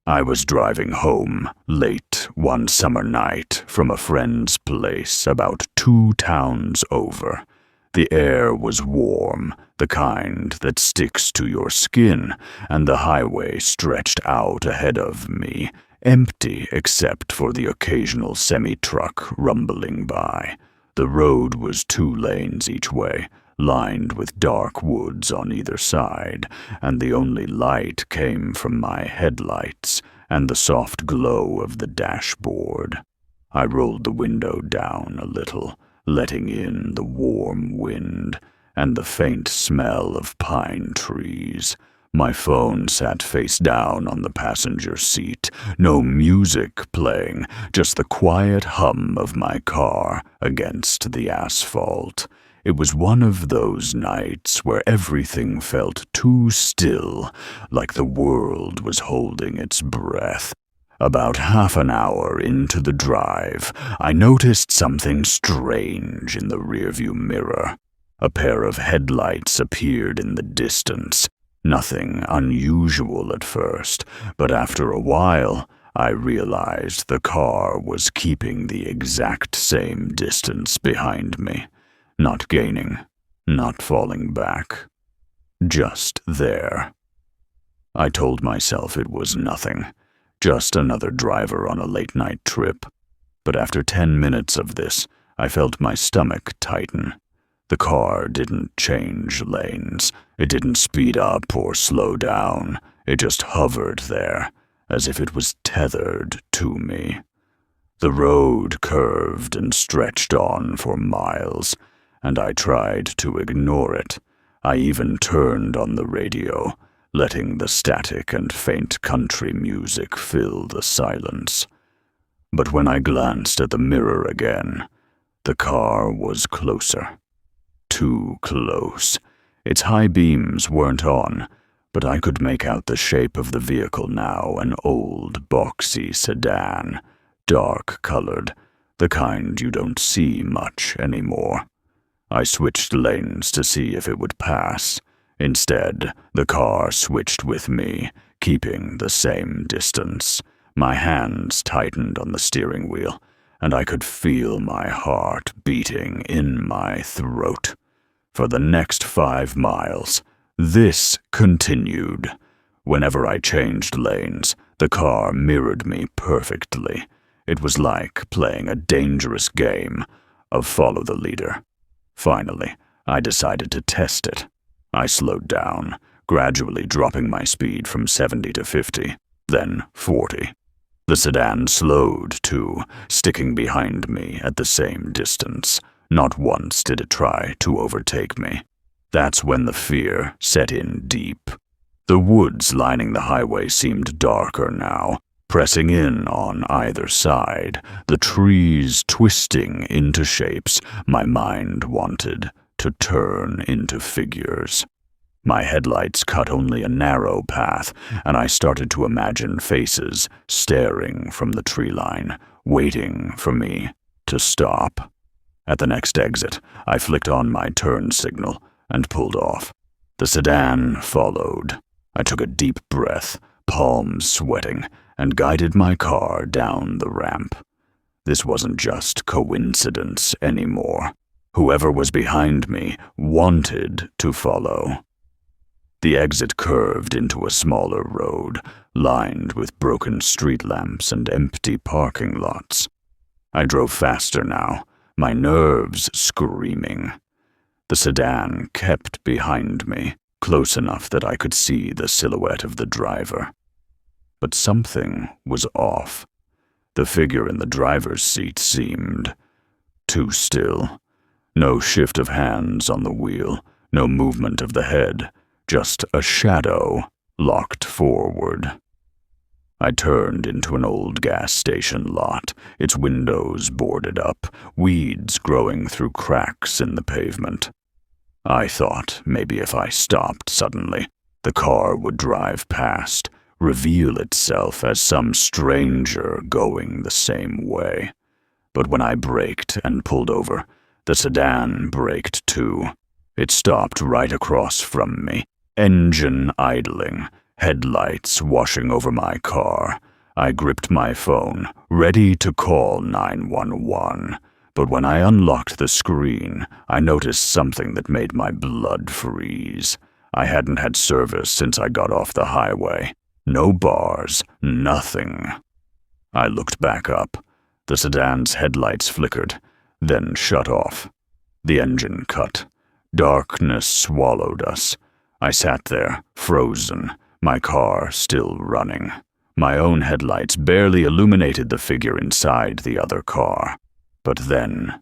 I was driving home late one summer night from a friend's place about 2 towns over. The air was warm, the kind that sticks to your skin, and the highway stretched out ahead of me, empty except for the occasional semi-truck rumbling by. The road was 2 lanes each way, lined with dark woods on either side, and the only light came from my headlights and the soft glow of the dashboard. I rolled the window down a little, letting in the warm wind and the faint smell of pine trees. My phone sat face down on the passenger seat, no music playing, just the quiet hum of my car against the asphalt. It was one of those nights where everything felt too still, like the world was holding its breath. About half an hour into the drive, I noticed something strange in the rearview mirror. A pair of headlights appeared in the distance. Nothing unusual at first, but after a while, I realized the car was keeping the exact same distance behind me. Not gaining, not falling back. Just there. I told myself it was nothing, just another driver on a late-night trip. But after 10 minutes of this, I felt my stomach tighten. The car didn't change lanes. It didn't speed up or slow down. It just hovered there, as if it was tethered to me. The road curved and stretched on for miles, and I tried to ignore it. I even turned on the radio, letting the static and faint country music fill the silence. But when I glanced at the mirror again, the car was closer. Too close. Its high beams weren't on, but I could make out the shape of the vehicle now, an old, boxy sedan, dark-colored, the kind you don't see much anymore. I switched lanes to see if it would pass. Instead, the car switched with me, keeping the same distance. My hands tightened on the steering wheel, and I could feel my heart beating in my throat. For the next 5 miles, this continued. Whenever I changed lanes, the car mirrored me perfectly. It was like playing a dangerous game of follow the leader. Finally, I decided to test it. I slowed down, gradually dropping my speed from 70 to 50, then 40. The sedan slowed too, sticking behind me at the same distance. Not once did it try to overtake me. That's when the fear set in deep. The woods lining the highway seemed darker now, pressing in on either side, the trees twisting into shapes my mind wanted to turn into figures. My headlights cut only a narrow path, and I started to imagine faces staring from the tree line, waiting for me to stop. At the next exit, I flicked on my turn signal and pulled off. The sedan followed. I took a deep breath, palms sweating, and guided my car down the ramp. This wasn't just coincidence anymore. Whoever was behind me wanted to follow. The exit curved into a smaller road, lined with broken street lamps and empty parking lots. I drove faster now, my nerves screaming. The sedan kept behind me, close enough that I could see the silhouette of the driver. But something was off. The figure in the driver's seat seemed too still. No shift of hands on the wheel, no movement of the head, just a shadow locked forward. I turned into an old gas station lot, its windows boarded up, weeds growing through cracks in the pavement. I thought maybe if I stopped suddenly, the car would drive past, reveal itself as some stranger going the same way. But when I braked and pulled over, the sedan braked too. It stopped right across from me, engine idling, headlights washing over my car. I gripped my phone, ready to call 911. But when I unlocked the screen, I noticed something that made my blood freeze. I hadn't had service since I got off the highway. No bars, nothing. I looked back up. The sedan's headlights flickered, then shut off. The engine cut. Darkness swallowed us. I sat there, frozen, my car still running. My own headlights barely illuminated the figure inside the other car. But then,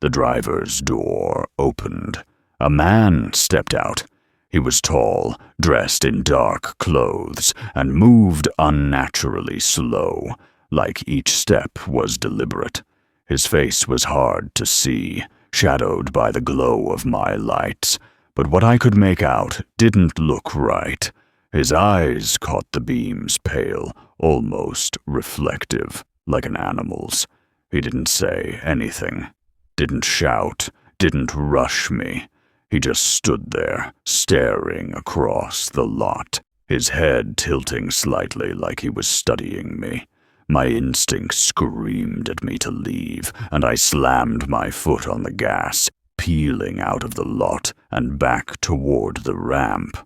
the driver's door opened. A man stepped out. He was tall, dressed in dark clothes, and moved unnaturally slow, like each step was deliberate. His face was hard to see, shadowed by the glow of my lights, but what I could make out didn't look right. His eyes caught the beams, pale, almost reflective, like an animal's. He didn't say anything, didn't shout, didn't rush me. He just stood there, staring across the lot, his head tilting slightly like he was studying me. My instinct screamed at me to leave, and I slammed my foot on the gas, peeling out of the lot and back toward the ramp.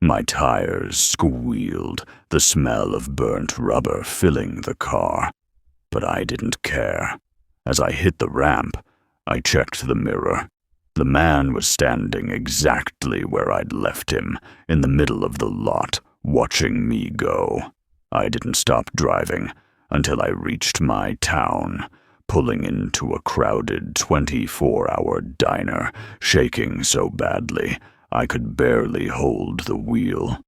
My tires squealed, the smell of burnt rubber filling the car. But I didn't care. As I hit the ramp, I checked the mirror. The man was standing exactly where I'd left him, in the middle of the lot, watching me go. I didn't stop driving until I reached my town, pulling into a crowded 24-hour diner, shaking so badly I could barely hold the wheel.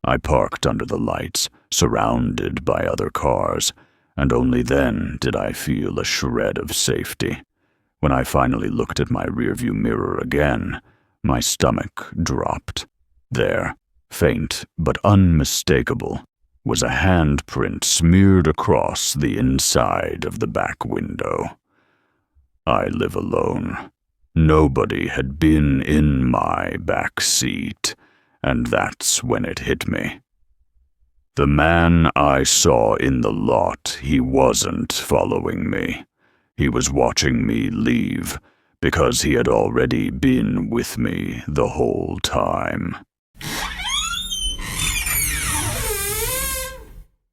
I parked under the lights, surrounded by other cars, and only then did I feel a shred of safety. When I finally looked at my rearview mirror again, my stomach dropped. There, faint but unmistakable, was a handprint smeared across the inside of the back window. I live alone. Nobody had been in my back seat, and that's when it hit me. The man I saw in the lot, he wasn't following me. He was watching me leave, because he had already been with me the whole time.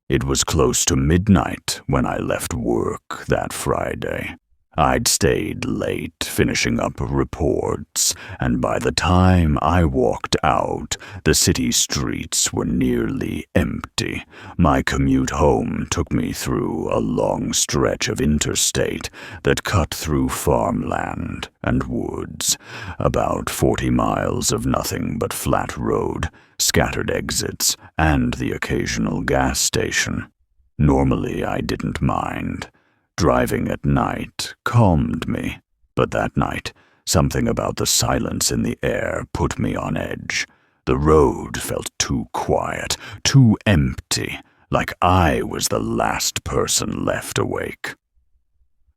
It was close to midnight when I left work that Friday. I'd stayed late finishing up reports, and by the time I walked out, the city streets were nearly empty. My commute home took me through a long stretch of interstate that cut through farmland and woods, about 40 miles of nothing but flat road, scattered exits, and the occasional gas station. Normally I didn't mind. Driving at night calmed me, but that night, something about the silence in the air put me on edge. The road felt too quiet, too empty, like I was the last person left awake.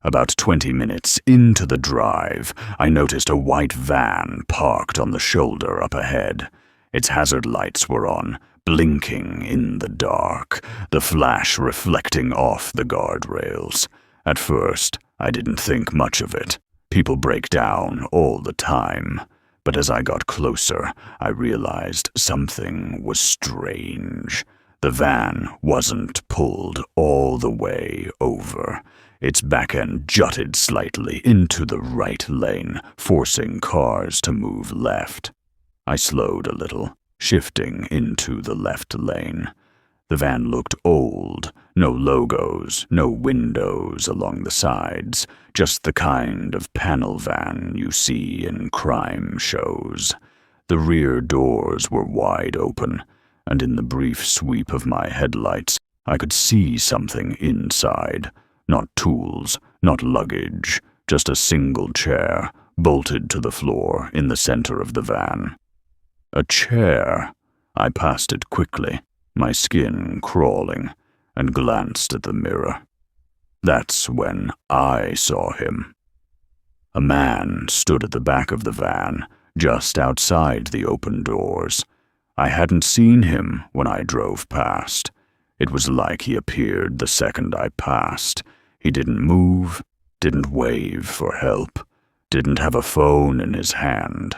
About 20 minutes into the drive, I noticed a white van parked on the shoulder up ahead. Its hazard lights were on, blinking in the dark, the flash reflecting off the guardrails. At first, I didn't think much of it. People break down all the time. But as I got closer, I realized something was strange. The van wasn't pulled all the way over. Its back end jutted slightly into the right lane, forcing cars to move left. I slowed a little, shifting into the left lane. The van looked old, no logos, no windows along the sides, just the kind of panel van you see in crime shows. The rear doors were wide open, and in the brief sweep of my headlights, I could see something inside. Not tools, not luggage, just a single chair, bolted to the floor in the center of the van. A chair. I passed it quickly, my skin crawling, and glanced at the mirror. That's when I saw him. A man stood at the back of the van, just outside the open doors. I hadn't seen him when I drove past. It was like he appeared the second I passed. He didn't move, didn't wave for help, didn't have a phone in his hand.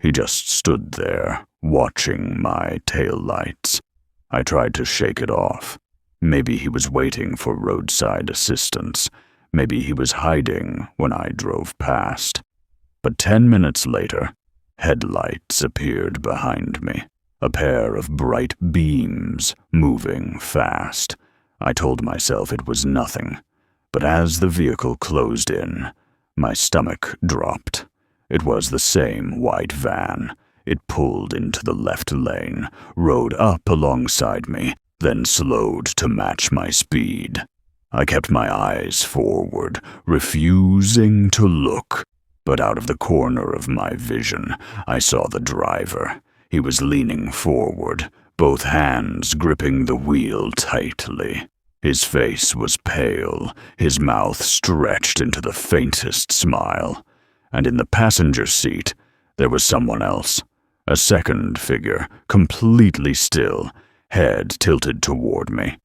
He just stood there, watching my taillights. I tried to shake it off. Maybe he was waiting for roadside assistance. Maybe he was hiding when I drove past. But 10 minutes later, headlights appeared behind me. A pair of bright beams moving fast. I told myself it was nothing, but as the vehicle closed in, my stomach dropped. It was the same white van. It pulled into the left lane, rode up alongside me, then slowed to match my speed. I kept my eyes forward, refusing to look, but out of the corner of my vision, I saw the driver. He was leaning forward, both hands gripping the wheel tightly. His face was pale, his mouth stretched into the faintest smile. And in the passenger seat, there was someone else. A second figure, completely still, head tilted toward me.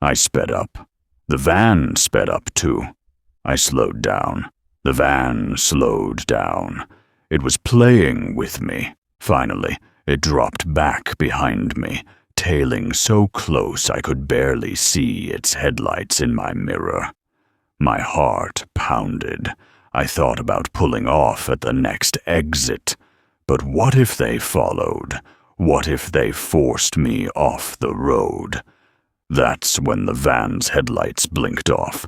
I sped up. The van sped up too. I slowed down. The van slowed down. It was playing with me. Finally, it dropped back behind me, tailing so close I could barely see its headlights in my mirror. My heart pounded. I thought about pulling off at the next exit. But what if they followed? What if they forced me off the road? That's when the van's headlights blinked off.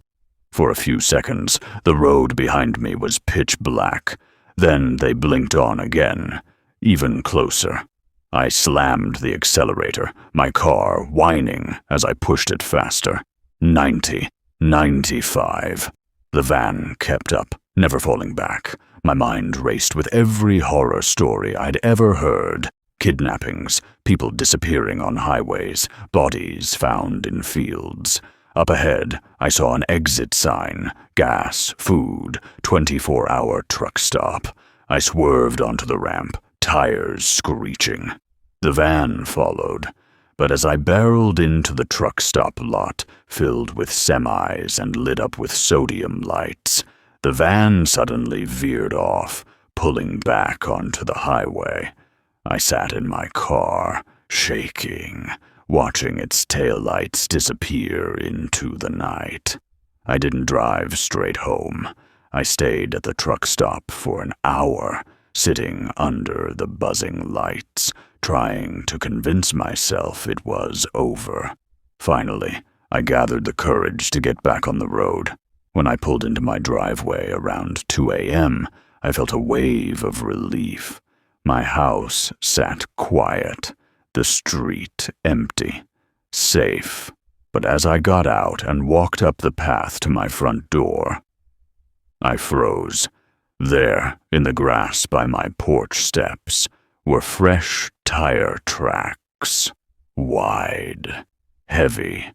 For a few seconds, the road behind me was pitch black. Then they blinked on again, even closer. I slammed the accelerator, my car whining as I pushed it faster. 90, 95. The van kept up, never falling back. My mind raced with every horror story I'd ever heard. Kidnappings, people disappearing on highways, bodies found in fields. Up ahead, I saw an exit sign, gas, food, 24-hour truck stop. I swerved onto the ramp, tires screeching. The van followed, but as I barreled into the truck stop lot, filled with semis and lit up with sodium lights, the van suddenly veered off, pulling back onto the highway. I sat in my car, shaking, watching its taillights disappear into the night. I didn't drive straight home. I stayed at the truck stop for an hour, sitting under the buzzing lights, trying to convince myself it was over. Finally, I gathered the courage to get back on the road. When I pulled into my driveway around 2 a.m., I felt a wave of relief. My house sat quiet, the street empty, safe. But as I got out and walked up the path to my front door, I froze. There, in the grass by my porch steps, were fresh tire tracks, wide, heavy,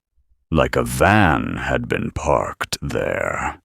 like a van had been parked there.